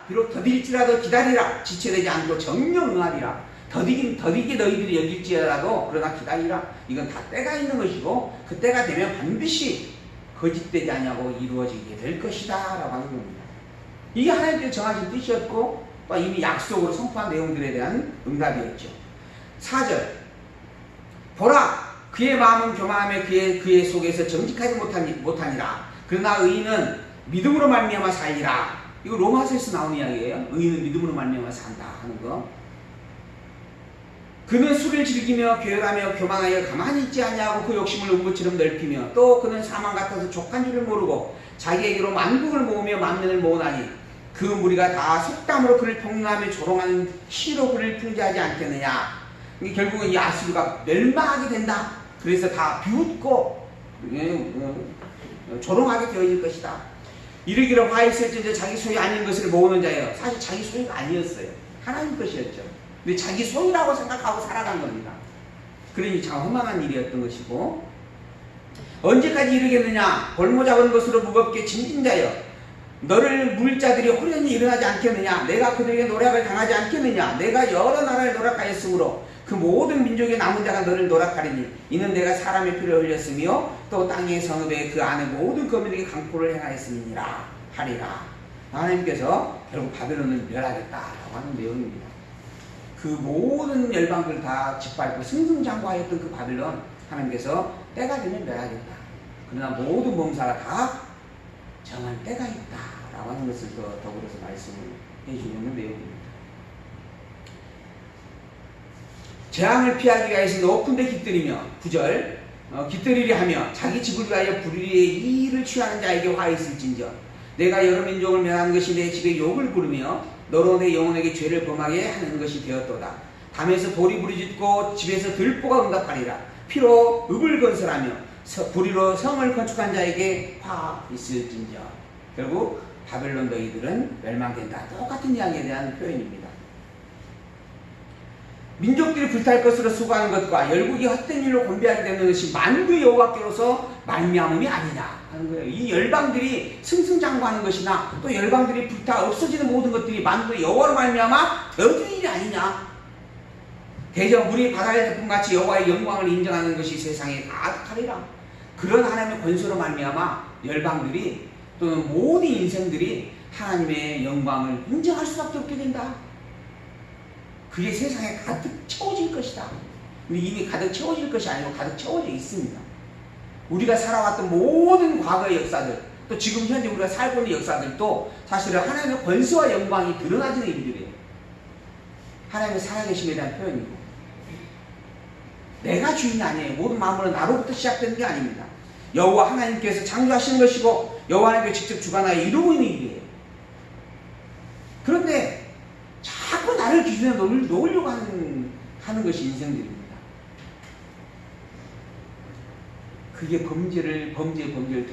비록 더딜지라도 기다리라. 지체되지 않고 정령 응하리라. 더디게 너희들이 여길지라도 그러나 기다리라. 이건 다 때가 있는 것이고 그 때가 되면 반드시 거짓되지 아니하고 이루어지게 될 것이다 라고 하는 겁니다. 이게 하나님께서 정하신 뜻이었고 또 이미 약속으로 선포한 내용들에 대한 응답이었죠. 4절 보라 그의 마음은 교만하며 그의 속에서 정직하지 못하니라. 그러나 의인은 믿음으로 말미암아 살리라. 이거 로마서에서 나온 이야기예요. 의인은 믿음으로 말미암아 산다 하는 거. 그는 술을 즐기며 괴열하며 교만하여 가만히 있지 아니하고 그 욕심을 음부처럼 넓히며 또 그는 사망 같아서 족한 줄을 모르고 자기에게로 만국을 모으며 만민을 모으나니 그 무리가 다 속담으로 그를 평론하며 조롱하는 시로 그를 풍자하지 않겠느냐. 결국은 이 아수르가 멸망하게 된다. 그래서 다 비웃고 조롱하게 되어질 것이다. 이르기를 화 있을진저 자기 소유 아닌 것을 모으는 자예요. 사실 자기 소유가 아니었어요. 하나님 것이었죠. 근데 자기 소유라고 생각하고 살아간 겁니다. 그러니 참 험한 일이었던 것이고 언제까지 이르겠느냐. 볼모 잡은 것으로 무겁게 짐진 자여 너를 물 자들이 호련히 일어나지 않겠느냐. 내가 그들에게 노략을 당하지 않겠느냐. 내가 여러 나라를 노략하였으므로 그 모든 민족의 남은 자가 너를 노략하리니 이는 내가 사람의 피를 흘렸으며 또 땅의 성읍에 그 안에 모든 거민에게 강포를 행하였음이니라 하리라. 하나님께서 결국 바벨론을 멸하겠다라고 하는 내용입니다. 그 모든 열방들 다 짓밟고 승승장구하였던 그 바벨론 하나님께서 때가 되면 멸하겠다. 그러나 모든 범사가 다 정한 때가 있다라고 하는 것을 더불어서 말씀을 해주는 내용입니다. 재앙을 피하기 위해서 높은 데 깃들이며 9절 깃들이려 하며 자기 집을 위하여 불의의 이의를 취하는 자에게 화 있을진저 내가 여러 민족을 멸하는 것이 내 집에 욕을 부르며 너로 내 영혼에게 죄를 범하게 하는 것이 되었도다. 담에서 돌이 부르짖고 집에서 들보가 응답하리라. 피로 읍을 건설하며 불의로 성을 건축한 자에게 화 있을진저. 결국 바벨론 너희들은 멸망된다. 똑같은 이야기에 대한 표현입니다. 민족들이 불탈 것으로 수고하는 것과 열국이 헛된 일로 곤비하게 되는 것이 만국의 여호와께로서 말미암음이 아니냐 하는 거예요. 이 열방들이 승승장구하는 것이나 또 열방들이 불타 없어지는 모든 것들이 만국의 여호와로 말미암아 되어진 일이 아니냐. 대저 물이 바다의 태풍같이 여호와의 영광을 인정하는 것이 세상에 가득하리라. 그런 하나님의 권세로 말미암아 열방들이 또는 모든 인생들이 하나님의 영광을 인정할 수밖에 없게 된다. 그게 세상에 가득 채워질 것이다. 근데 이미 가득 채워질 것이 아니고 가득 채워져 있습니다. 우리가 살아왔던 모든 과거의 역사들, 또 지금 현재 우리가 살고 있는 역사들도 사실은 하나님의 권세와 영광이 드러나지는 일들이에요. 하나님의 살아계심에 대한 표현이고, 내가 주인이 아니에요. 모든 만물은 나로부터 시작되는 게 아닙니다. 여호와 하나님께서 창조하시는 것이고 여호와 하나님께서 직접 주관하여 이루고 있는 일이에요. 그런데 자꾸 나를 기준에 놓으려고 하는 것이 인생들입니다. 그게 범죄를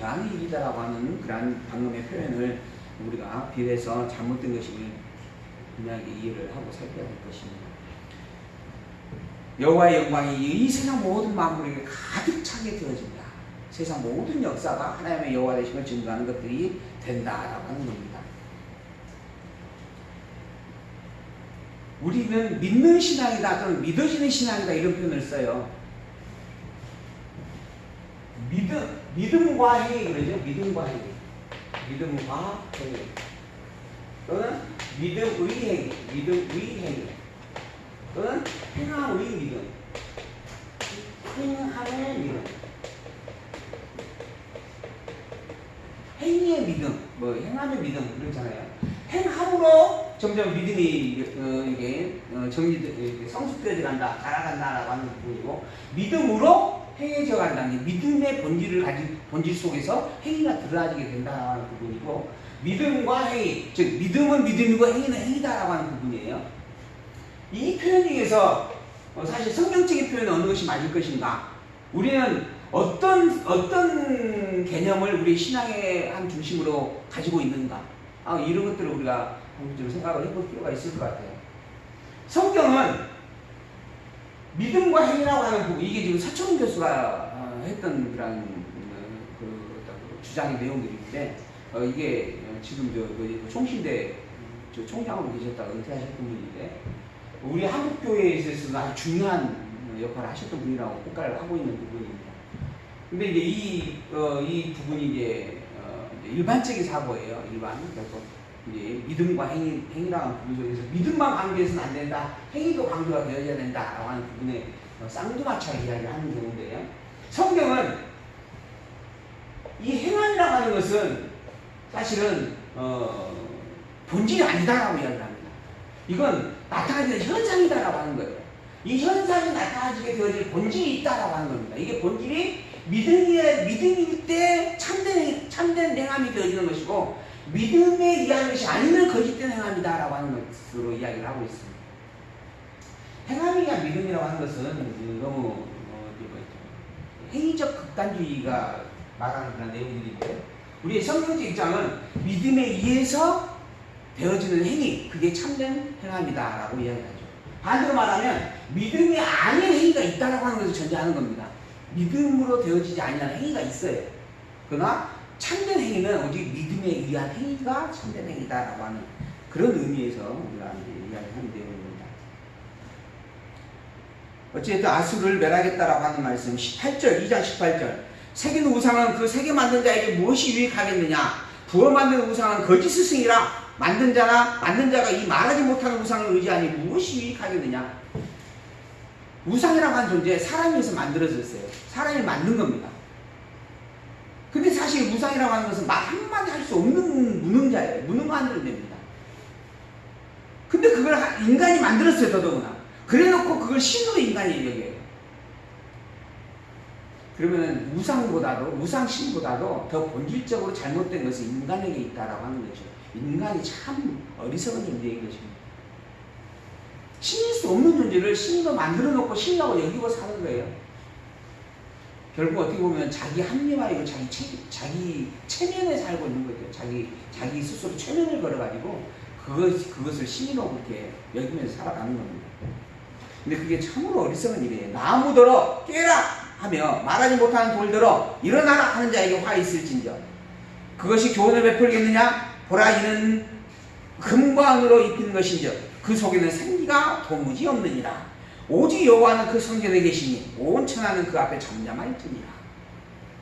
더하는 일이다라고 하는 그러한 방금의 표현을 우리가 비례해서 잘못된 것임을 분명하게 이해를 하고 살펴야 될 것입니다. 여호와의 영광이 이 세상 모든 만물에게 가득 차게 되어집니다. 세상 모든 역사가 하나님의 여호와 되심을 증거하는 것들이 된다라고 하는 겁니다. 우리는 믿는 신앙이다 또는 믿어지는 신앙이다 이런 표현을 써요. 믿음과 행위 그러죠. 믿음과 행위. 믿음과 행위. 또는 믿음의 행위. 믿음의 행위. 또는 행함의 믿음. 행함의 믿음. 행위의 믿음. 뭐 행함의 믿음 그렇잖아요. 행함으로 점점 믿음이 성숙되어져 간다, 자라간다라고 하는 부분이고, 믿음으로 행해져 간다는 믿음의 본질을 가진 본질 속에서 행위가 드러나지게 된다라고 하는 부분이고, 믿음과 행위, 즉 믿음은 믿음이고 행위는 행위다라고 하는 부분이에요. 이 표현 중에서 사실 성경적인 표현은 어느 것이 맞을 것인가? 우리는 어떤 개념을 우리 신앙의 한 중심으로 가지고 있는가? 이런 것들을 우리가 좀 생각을 해볼 필요가 있을 것 같아요. 성경은 믿음과 행위라고 하는 부분, 이게 지금 서초동 교수가 했던 그런 주장의 내용들인데, 이게 지금 총신대 저 총장으로 계셨다가 은퇴하셨던 분인데 우리 한국교회에 있어서도 아주 중요한 역할을 하셨던 분이라고 평가를 하고 있는 부분입니다. 근데 이제 이 부분이 이제 일반적인 사고예요. 그래서 이제 믿음과 행위라는 부분 속에서 믿음만 강조해서는 안 된다. 행위도 강조가 되어야 된다라고 하는 부분에 쌍두마차게 이야기를 하는 경우인데요. 성경은 이 행함이라고 하는 것은 사실은 본질이 아니다라고 이야기를 합니다. 이건 나타나는 현상이다라고 하는 거예요. 이 현상이 나타나게 되어질 본질이 있다라고 하는 겁니다. 이게 본질이 믿음일 때 참된 행함이 되어지는 것이고 믿음에 의한 것이 아니면 거짓된 행함이다라고 하는 것으로 이야기를 하고 있습니다. 행함이나 믿음이라고 하는 것은 너무 행위적 극단주의가 말하는 그런 내용들인데 우리의 성경적 입장은 믿음에 의해서 되어지는 행위, 그게 참된 행함이다라고 이야기하죠. 반대로 말하면 믿음이 아닌 행위가 있다라고 하는 것을 전제하는 겁니다. 믿음으로 되어지지 아니하는 행위가 있어요. 그러나 참된 행위는 오직 믿음에 의한 행위가 참된 행위다라고 하는 그런 의미에서 우리가 이야기하는 내용입니다. 어쨌든 아수를 멸하겠다라고 하는 말씀 18절, 2장 18절 새긴 우상은 그 새겨 만든 자에게 무엇이 유익하겠느냐 부어 만든 우상은 거짓 스승이라 만든 자가 이 말하지 못하는 우상을 의지하니 무엇이 유익하겠느냐. 우상이라고 하는 존재 사람에서 만들어졌어요. 사람이 만든 겁니다. 근데 사실 우상이라고 하는 것은 말 한마디 할 수 없는 무능자예요. 무능한 존재입니다. 근데 그걸 인간이 만들었어요. 더더구나. 그래놓고 그걸 신으로 인간이 여겨요. 그러면 우상신보다도 더 본질적으로 잘못된 것은 인간에게 있다라고 하는 거죠. 인간이 참 어리석은 존재인 것입니다. 신일 수 없는 존재를 신으로 만들어 놓고 신이라고 여기고 사는 거예요. 결국 어떻게 보면 자기 합리화이고 자기 체면에 살고 있는 거죠. 자기 스스로 체면을 걸어가지고 그것을 신이라고 그렇게 여기면서 살아가는 겁니다. 근데 그게 참으로 어리석은 일이에요. 나무들어 깨라 하며 말하지 못하는 돌들어 일어나라 하는 자에게 화 있을진저 그것이 교훈을 베풀겠느냐 보라 이는 금과 은으로 입힌 것인저 그 속에는 생기가 도무지 없느니라. 오직 여호와는 그 성전에 계시니 온 천하는 그 앞에 잠잠할지니라.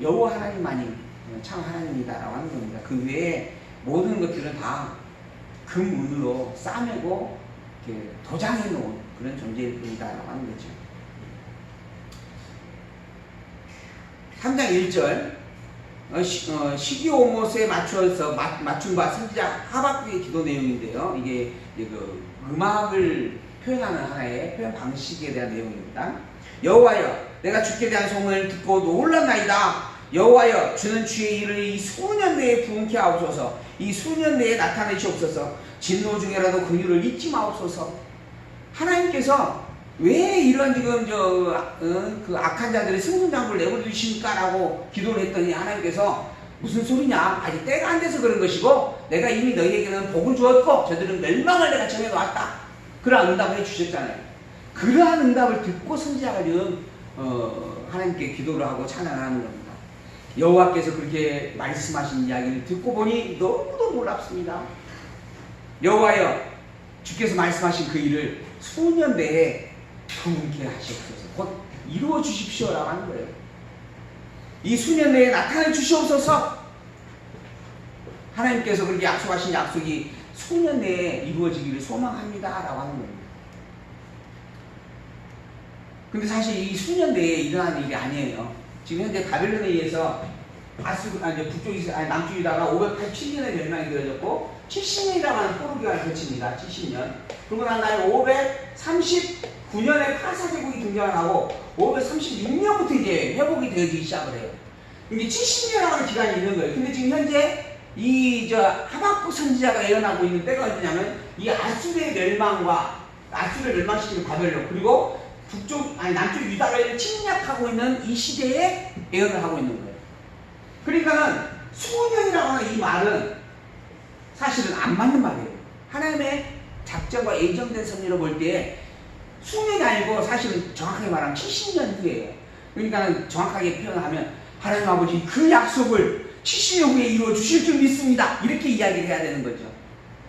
여호와 하나님만이 참 하나님이다라고 하는 겁니다. 그 외에 모든 것들은 다 금, 은으로 싸매고 이렇게 도장해 놓은 그런 존재일 뿐이다라고 하는 거죠. 3장 1절 시기오못에 맞춰서 맞춤과 선지자 하박국의 기도 내용인데요. 이게 그 음악을 표현하는 하나의 표현 방식에 대한 내용입니다. 여호와여 내가 주께 대한 소문을 듣고 놀랐나이다. 여호와여 주는 주의 일을 이 수년 내에 부응케 하옵소서. 이 수년 내에 나타내시옵소서. 진노 중에라도 그 일을 잊지 마옵소서. 하나님께서 왜 이런 지금 그 악한 자들의 승승장구를 내버려 두십니까라고 기도를 했더니 하나님께서 무슨 소리냐 아직 때가 안 돼서 그런 것이고 내가 이미 너희에게는 복을 주었고 저들은 멸망을 내가 정해놓았다. 그러한 응답을 해주셨잖아요. 그러한 응답을 듣고 선지자가 지금 하나님께 기도를 하고 찬양하는 겁니다. 여호와께서 그렇게 말씀하신 이야기를 듣고 보니 너무도 놀랍습니다. 여호와여 주께서 말씀하신 그 일을 수년 내에 부응케 하시옵소서. 곧 이루어 주십시오라고 하는 거예요. 이 수년 내에 나타내 주시옵소서. 하나님께서 그렇게 약속하신 약속이 수년 내에 이루어지기를 소망합니다라고 하는 겁니다. 근데 사실 이 수년 내에 일어나는 일이 아니에요. 지금 현재 바벨론에 의해서 남쪽이다가 587년에 멸망이 되어졌고 70년이라고 하는 포로 기간을 거칩니다. 70년. 그러고 난 다음에 539년에 파사제국이 등장을 하고 536년부터 이제 회복이 되어지기 시작을 해요. 이게 70년이라고 하는 기간이 있는 거예요. 근데 지금 현재 하박국 선지자가 예언하고 있는 때가 어디냐면 이 아수르의 멸망과 아수르를 멸망시키는 바벨론 그리고 남쪽 유다를 침략하고 있는 이 시대에 예언을 하고 있는 거예요. 그러니까는 수년이라고 하는 이 말은 사실은 안 맞는 말이에요. 하나님의 작정과 예정된 섭리로 볼 때 수년이 아니고 사실은 정확하게 말하면 70년 후에요. 그러니까 정확하게 표현하면 하나님 아버지 그 약속을 70년 후에 이루어 주실 줄 믿습니다. 이렇게 이야기를 해야 되는 거죠.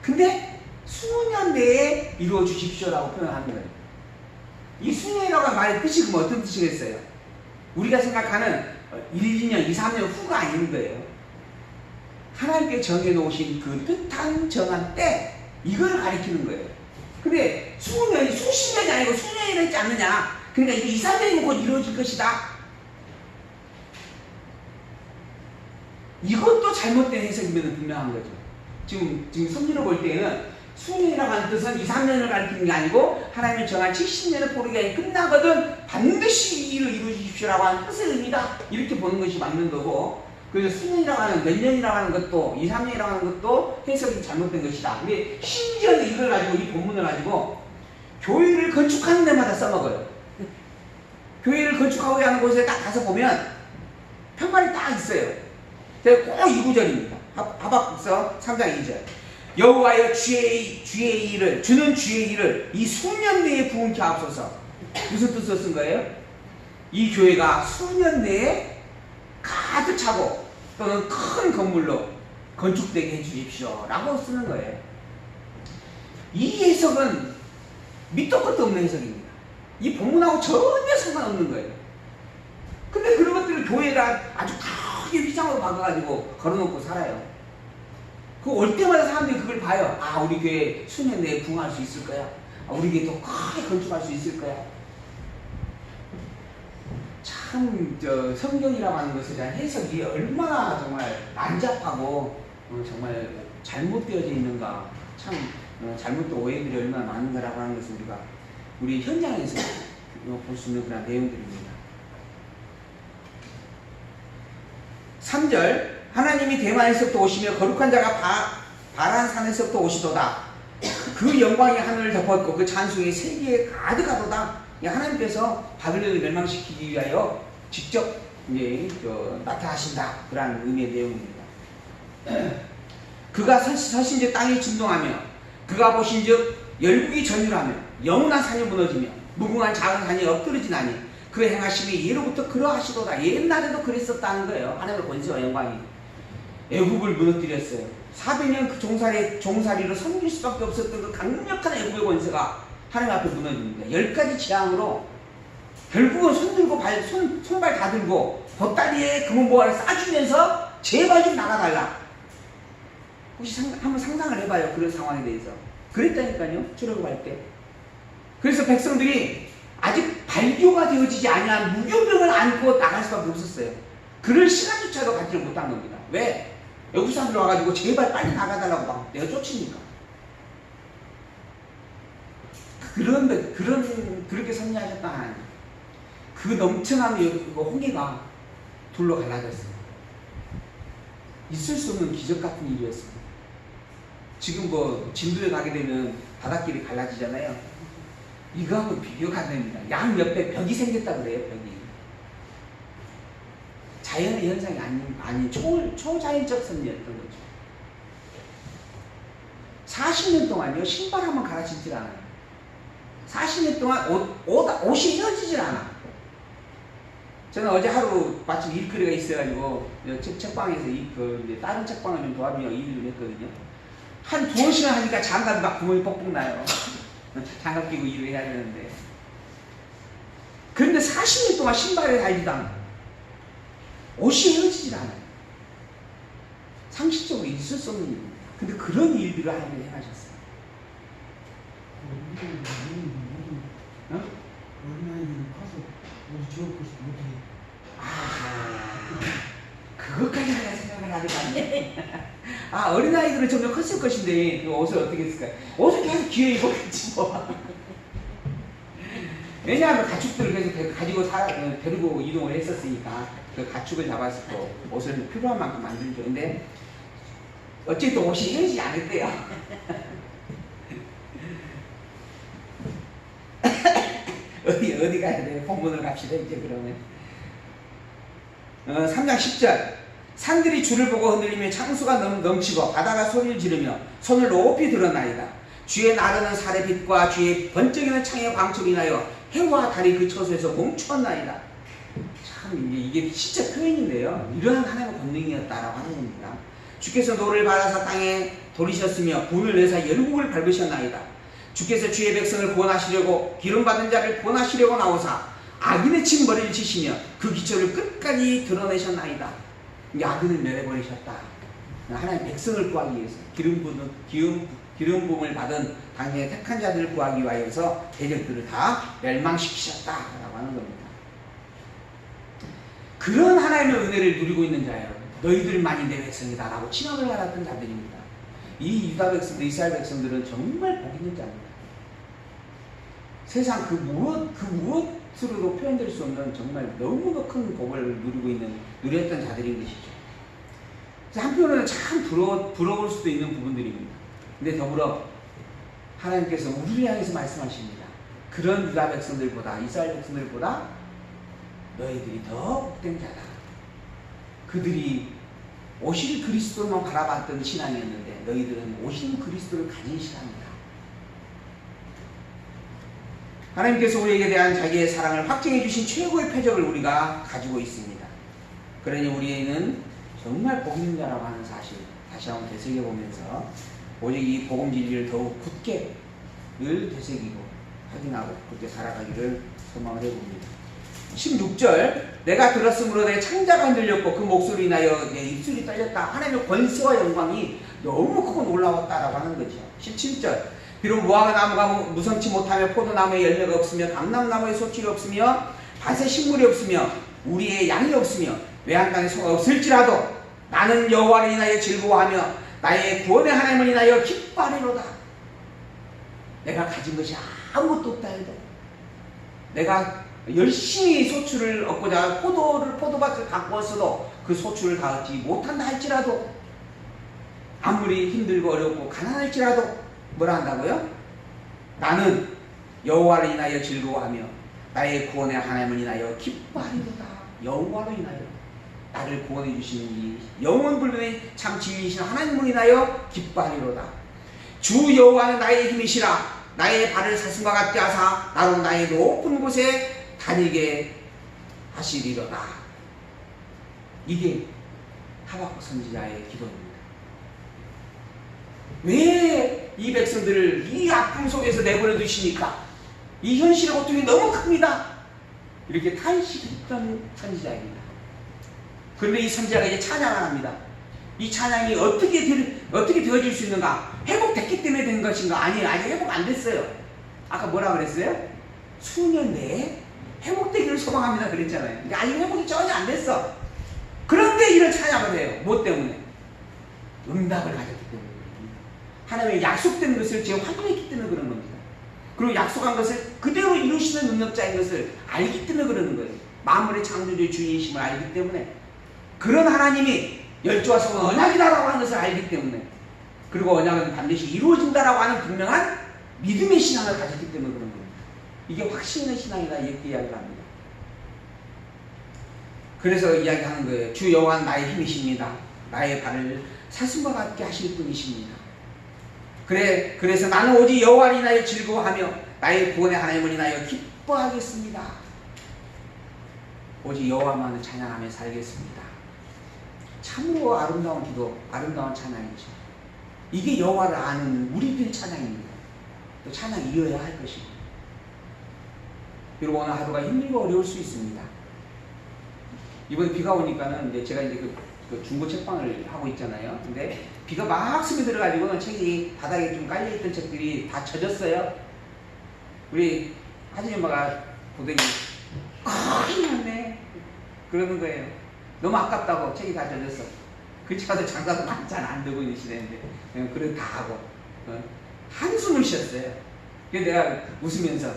근데 수년 내에 이루어 주십시오라고 표현하는 거예요. 이 수년이라고 하는 말의 뜻이 그럼 어떤 뜻이겠어요? 우리가 생각하는 1, 2년, 2, 3년 후가 아닌 거예요. 하나님께 정해놓으신 그 뜻한 정한 때 이거를 가리키는 거예요. 근데 수년이 수십 년이 아니고 수년이라 했지 않느냐. 그러니까 이게 2, 3년이면 곧 이루어질 것이다. 이것도 잘못된 해석이면 분명한 거죠. 지금 성경을 볼 때에는 수년이라고 하는 뜻은 2, 3년을 가리키는 게 아니고 하나님이 정한 70년의 포로기간이 끝나거든 반드시 이 일을 이루십시오라고 하는 뜻의 의미다. 이렇게 보는 것이 맞는 거고, 그래서 수년이라고 하는 몇 년이라고 하는 것도 2, 3년이라고 하는 것도 해석이 잘못된 것이다. 근데 심지어 이걸 가지고 이 본문을 가지고 교회를 건축하는 데마다 써먹어요. 교회를 건축하고자 하는 곳에 딱 가서 보면 편말이 딱 있어요. 꼭 이 구절입니다. 하박국서 3장 2절. 여호와여 주의 일을 주는 주의 일을 이 수년 내에 부은케 하옵소서. 무슨 뜻으로 쓴 거예요? 이 교회가 수년 내에 가득 차고 또는 큰 건물로 건축되게 해주십시오 라고 쓰는 거예요. 이 해석은 밑도 끝도 없는 해석입니다. 이 본문하고 전혀 상관없는 거예요. 근데 그런 것들을 교회가 아주 크게 위장으로 박아가지고 걸어놓고 살아요. 그 올 때마다 사람들이 그걸 봐요. 아, 우리 교회 수년 내에 부흥할 수 있을 거야. 아, 우리 교회 더 크게 건축할 수 있을 거야. 참, 성경이라고 하는 것에 대한 해석이 얼마나 정말 난잡하고 정말 잘못되어져 있는가. 참 잘못된 오해들이 얼마나 많은가라고 하는 것을 우리 현장에서 볼 수 있는 그런 내용들입니다. 3절. 하나님이 대만에서부터 오시며 거룩한 자가 바란 산에서부터 오시도다. 그 영광이 하늘을 덮었고 그 찬송이 세계에 가득하도다. 하나님께서 바벨론을 멸망시키기 위하여 직접 나타나신다. 그런 의미의 내용입니다. 그가 서신즉 땅이 진동하며 그가 보신즉 열국이 전율하며 영원한 산이 무너지며 무궁한 작은 산이 엎드러지나니 그 행하심이 예로부터 그러하시도다. 옛날에도 그랬었다는 거예요. 하나님의 권세와 영광이 애굽을 무너뜨렸어요. 400년 그 종살이로 섬길 수밖에 없었던 그 강력한 애굽의 권세가 하나님 앞에 무너집니다. 10가지 재앙으로 결국은 손발 다 들고 보따리에 금은보화를 싸주면서 제발 좀 나가달라. 혹시 한번 상상을 해봐요. 그런 상황에 대해서. 그랬다니까요. 출애굽할 때. 그래서 백성들이 아직 발교가 되어지지 아니한 무교병을 안고 나갈 수밖에 없었어요. 그럴 시간조차도 갖지를 못한 겁니다. 왜? 애굽 사람들 와가지고 제발 빨리 나가달라고 막 내가 쫓으니까. 그렇게 섭리하셨다 하나님. 그 넘쳐나는 홍해가 돌로 갈라졌어요. 있을 수 없는 기적 같은 일이었습니다. 지금 진도에 가게 되면 바닷길이 갈라지잖아요. 이거하고 비교가 안 됩니다. 양 옆에 벽이 생겼다 그래요. 벽이. 자연의 현상이 아닌 초자연적 섭리였던 거죠. 40년 동안요 신발 한번 갈아 신질 않아요. 40년 동안 옷이 헤어지질 않아. 저는 어제 하루 마침 일거리가 있어가지고 책방에서 다른 책방을 좀 도와주며 일을 했거든요. 한 2시간 하니까 장갑이 막 구멍이 뻑뻑 나요. 장갑 끼고 일을 해야 되는데. 그런데 40년 동안 신발을 달지도 않아요. 옷이 헤어지질 않아요. 상식적으로 있을 수 없는 일입니다. 근데 그런 일들을 하나님이 행하셨어요. 어린아이들이 커서 우리 지옥 것이 못해. 그것까지 내가 생각을 하니까 아, 어린아이들은 점점 컸을 것인데 그 옷을 어떻게 했을까요? 옷을 계속 귀에 입었겠지 뭐. 왜냐하면 가축들을 계속 가지고 데리고 이동을 했었으니까 그 가축을 잡아서 또 옷을 필요한 만큼 만들죠. 근데 어쨌든 옷이 헤어지지 않았대요. 어디 가야 돼? 본문을 갑시다 이제 그러면. 3장 10절. 산들이 주를 보고 흔들리며 창수가 넘치고 바다가 소리를 지르며 손을 높이 들었나이다. 주의 나르는 살의 빛과 주의 번쩍이는 창의 광초로 인하여 해와 달이 그 처소에서 멈추었나이다. 참 이게 진짜 표현인데요. 이러한 하나님의 권능이었다라고 하는 겁니다. 주께서 노를 받아서 땅에 돌이셨으며 분을 내사 열국을 밟으셨나이다. 주께서 주의 백성을 구원하시려고 기름받은 자를 구원하시려고 나오사 악인의 친 머리를 치시며 그 기초를 끝까지 드러내셨나이다. 악인을 멸해버리셨다. 하나님 백성을 구하기 위해서 기름 부음을 받은 당신의 택한 자들을 구하기 위하여서 대적들을 다 멸망시키셨다라고 하는 겁니다. 그런 하나님의 은혜를 누리고 있는 자예요. 너희들만이 내 백성이다 라고 칭함을 받았던 자들입니다. 이 유다 백성들, 이스라엘 백성들은 정말 복 있는 자입니다. 세상 그 무엇으로도 표현될 수 없는 정말 너무도 큰 복을 누렸던 자들인 것이죠. 한편으로는 참 부러울 수도 있는 부분들입니다. 근데 더불어 하나님께서 우리를 향해서 말씀하십니다. 그런 유다 백성들보다, 이스라엘 백성들보다 너희들이 더 복된 자다. 그들이 오실 그리스도만 바라봤던 신앙이었는데 너희들은 오신 그리스도를 가진 신앙이다. 하나님께서 우리에게 대한 자기의 사랑을 확증해 주신 최고의 표적을 우리가 가지고 있습니다. 그러니 우리는 정말 복 있는 자라고 하는 사실 다시 한번 되새겨보면서 오직 이 복음 진리를 더욱 굳게 늘 되새기고 확인하고 그렇게 살아가기를 소망을 해봅니다. 16절 내가 들었으므로 내 창자가 흔들렸고 그 목소리 인하여 내 입술이 떨렸다. 하나님의 권세와 영광이 너무 크고 놀라웠다라고 하는 거죠. 17절 비록 무화과나무가 무성치 못하며 포도나무에 열매가 없으며 감람나무에 소출이 없으며 밭에 식물이 없으며 우리의 양이 없으며 외양간에 소가 없을지라도 나는 여호와를 인하여 즐거워하며 나의 구원의 하나님을 인하여 기뻐하리로다. 내가 가진 것이 아무것도 없다 해도 내가 열심히 소출을 얻고자 포도밭을 가꾸었어도 그 소출을 다 얻지 못한다 할지라도 아무리 힘들고 어렵고 가난할지라도 뭐라 한다고요? 나는 여호와를 인하여 즐거워하며 나의 구원의 하나님을 인하여 기뻐하리로다. 여호와로 인하여 나를 구원해 주시는 이 영원불변의 참 진리이신 하나님을 인하여 기뻐하리로다. 주 여호와는 나의 힘이시라. 나의 발을 사슴과 같게 하사 나로 나의 높은 곳에 다니게 하시리로다. 이게 하박국 선지자의 기도입니다. 왜 이 백성들을 이 아픔 속에서 내버려 두시니까 이 현실의 고통이 너무 큽니다. 이렇게 탄식했던 선지자입니다. 그런데 이 선지자가 이제 찬양을 합니다. 이 찬양이 어떻게 되어질 수 있는가? 회복됐기 때문에 된 것인가? 아니에요. 아직 회복 안 됐어요. 아까 뭐라 그랬어요? 수년 내에 회복되기를 소망합니다 그랬잖아요. 그러니까 아직 회복이 전혀 안 됐어. 그런데 이런 찬양을 해요. 뭐 때문에? 응답을 가졌기 때문에. 하나님의 약속된 것을 지금 확인했기 때문에 그런 겁니다. 그리고 약속한 것을 그대로 이루시는 능력자인 것을 알기 때문에 그러는 거예요. 만물의 창조주의 주인이심을 알기 때문에, 그런 하나님이 열조와 성은 언약이다라고 하는 것을 알기 때문에, 그리고 언약은 반드시 이루어진다라고 하는 분명한 믿음의 신앙을 가졌기 때문에 그런 겁니다. 이게 확신 있는 신앙이다 이렇게 이야기를 합니다. 그래서 이야기하는 거예요. 주 여호와는 나의 힘이십니다. 나의 발을 사슴과 같게 하실 분이십니다. 그래서 나는 오직 여호와를 인하여 즐거워하며 나의 구원의 하나님을 인하여 기뻐하겠습니다. 오직 여호와만을 찬양하며 살겠습니다. 참으로 아름다운 기도, 아름다운 찬양이죠. 이게 여호와를 아는 우리들의 찬양입니다. 또 찬양이 이어야 할 것입니다. 그리고 오늘 하루가 힘들고 어려울 수 있습니다. 이번에 비가 오니까는 이제 제가 이제 그 중고 책방을 하고 있잖아요. 근데 비가 막 스며들어가지고는 책이 바닥에 좀 깔려있던 책들이 다 젖었어요. 우리 하진이 엄마가 보더니 큰일 났네 그러는 거예요. 너무 아깝다고 책이 다 젖었어. 그 책가서 장사도 많잖아. 안 되고 있는 시대인데 그래도 다 하고 한숨을 쉬었어요. 그래서 내가 웃으면서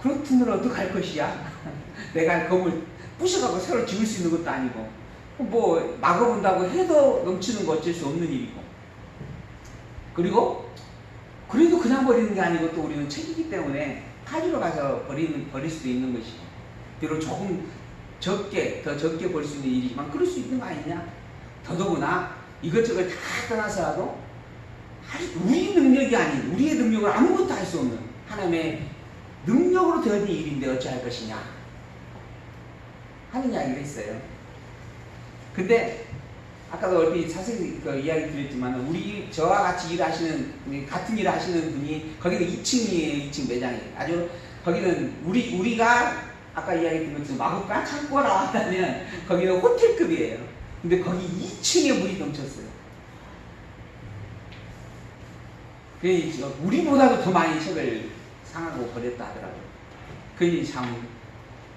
그렇다면 어떡할 것이야. 내가 건물 부셔갖고 새로 지을 수 있는 것도 아니고 뭐 막아본다고 해도 넘치는 거 어쩔 수 없는 일이고, 그리고 그래도 그냥 버리는 게 아니고 또 우리는 책이기 때문에 파주로 가서 버릴 수도 있는 것이고, 비록 조금 더 적게 버릴 수 있는 일이지만 그럴 수 있는 거 아니냐. 더더구나 이것저것 다 떠나서라도 우리 능력이 아닌, 우리의 능력을 아무것도 할 수 없는 하나님의 능력으로 되어진 일인데 어찌할 것이냐 하는 이야기가 있어요. 근데 아까도 얼핏 자세히 이야기 드렸지만 저와 같이 같은 일을 하시는 분이 거기는 2층이에요. 2층 매장이 아주 거기는 우리가 아까 이야기 드린 것처럼 마법관 창고라 하면 거기는 호텔급이에요. 근데 거기 2층에 물이 넘쳤어요. 우리보다도 더 많이 책을 상하고 버렸다 하더라고요. 그러니 참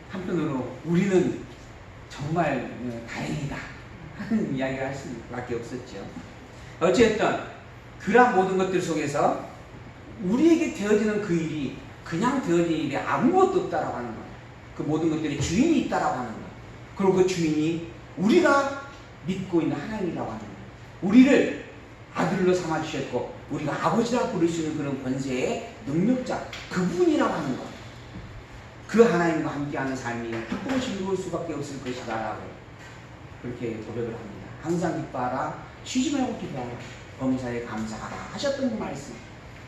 한편으로 우리는 정말 다행이다 하는 이야기를 할 수밖에 없었죠. 어쨌든 그러한 모든 것들 속에서 우리에게 되어지는 그 일이 그냥 되어진 일이 아무것도 없다라고 하는 거예요. 그 모든 것들이 주인이 있다라고 하는 거예요. 그리고 그 주인이 우리가 믿고 있는 하나님이라고 하는 거예요. 우리를 아들로 삼아주셨고 우리가 아버지라 부를 수 있는 그런 권세의 능력자 그분이라고 하는 것. 그 하나님과 함께하는 삶이 기쁘고 즐거울 수밖에 없을 것이다 라고 그렇게 고백을 합니다. 항상 기뻐하라, 쉬지 말고 기도하라, 범사에 감사하라 하셨던 그 말씀.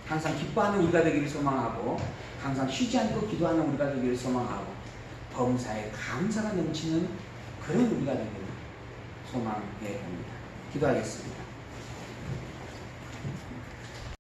항상 기뻐하는 우리가 되기를 소망하고 항상 쉬지 않고 기도하는 우리가 되기를 소망하고 범사에 감사가 넘치는 그런 우리가 되기를 소망해 봅니다. 기도하겠습니다.